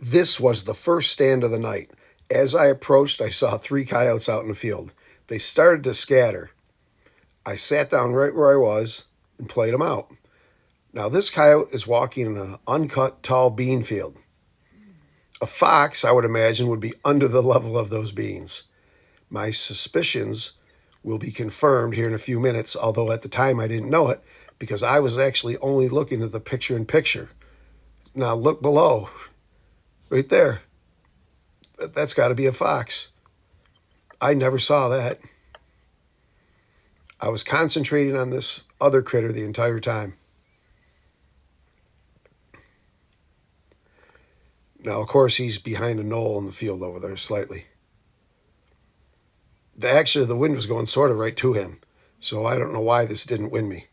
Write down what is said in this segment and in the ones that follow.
This was the first stand of the night. As I approached, I saw three coyotes out in the field. They started to scatter. I sat down right where I was and played them out. Now, this coyote is walking in an uncut, tall bean field. A fox, I would imagine, would be under the level of those beans. My suspicions will be confirmed here in a few minutes, although at the time I didn't know it because I was actually only looking at the picture in picture. Now, look below, right there. That's got to be a fox. I never saw that. I was concentrating on this other critter the entire time. Now, of course, he's behind a knoll in the field over there slightly. Actually, the wind was going sort of right to him, so I don't know why this didn't win me.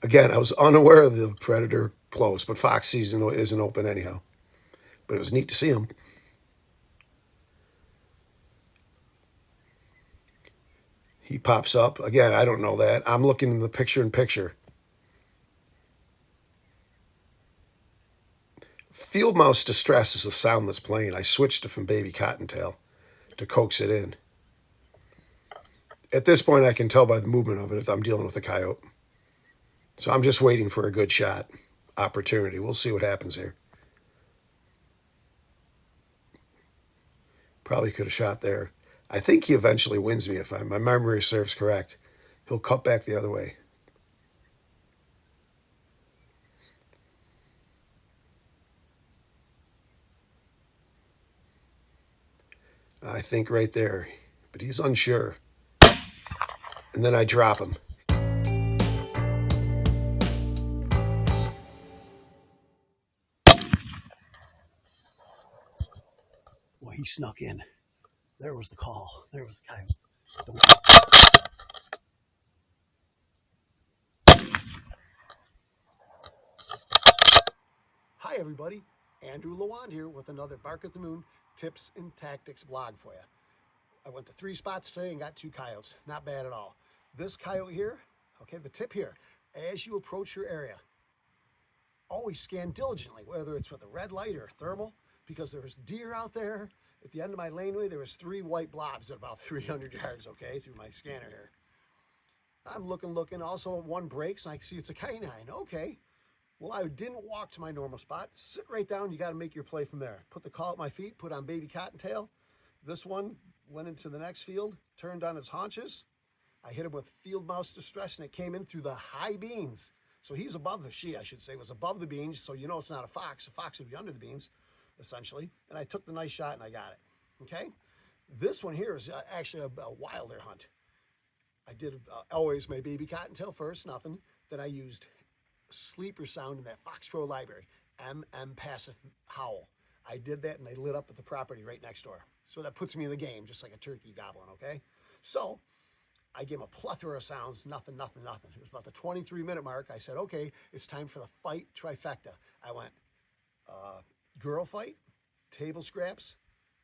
Again, I was unaware of the predator close, but fox season isn't open anyhow. But it was neat to see him. He pops up. Again, I don't know that. I'm looking in the picture in picture. Field mouse distress is the sound that's playing. I switched it from baby cottontail to coax it in. At this point, I can tell by the movement of it if I'm dealing with a coyote. So I'm just waiting for a good shot opportunity. We'll see what happens here. Probably could have shot there. I think he eventually wins me if my memory serves correct. He'll cut back the other way. I think right there, but he's unsure. And then I drop him. Well, he snuck in. There was the call. There was the coyote. Hi, everybody. Andrew Lawand here with another Bark at the Moon Tips and Tactics blog for you. I went to 3 spots today and got 2 coyotes. Not bad at all. This coyote here, okay, the tip here, as you approach your area, always scan diligently, whether it's with a red light or a thermal, because there's deer out there. At the end of my laneway, there was 3 white blobs at about 300 yards, okay, through my scanner here. I'm looking. Also, one breaks, and I can see it's a canine. Okay. Well, I didn't walk to my normal spot. Sit right down. You got to make your play from there. Put the call at my feet, put on baby cottontail. This one went into the next field, turned on his haunches. I hit him with field mouse distress, and it came in through the high beans. So he's above I should say, was above the beans. So you know it's not a fox. A fox would be under the beans, essentially. And I took the nice shot, and I got it. Okay? This one here is actually a wilder hunt. I did always my baby cottontail first, nothing. Then I used sleeper sound in that Fox Pro library, passive howl. I did that and they lit up at the property right next door. So that puts me in the game, just like a turkey gobbling, okay? So I gave him a plethora of sounds, nothing. It was about the 23-minute mark. I said, okay, it's time for the fight trifecta. I went girl fight, table scraps,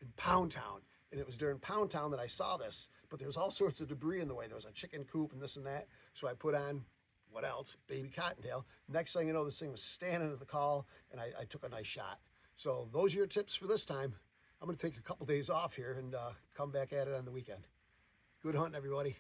and Pound Town. And it was during Pound Town that I saw this, but there was all sorts of debris in the way. There was a chicken coop and this and that. So I put on, what else? Baby cottontail. Next thing you know, this thing was standing at the call, and I took a nice shot. So those are your tips for this time. I'm going to take a couple days off here and come back at it on the weekend. Good hunting, everybody.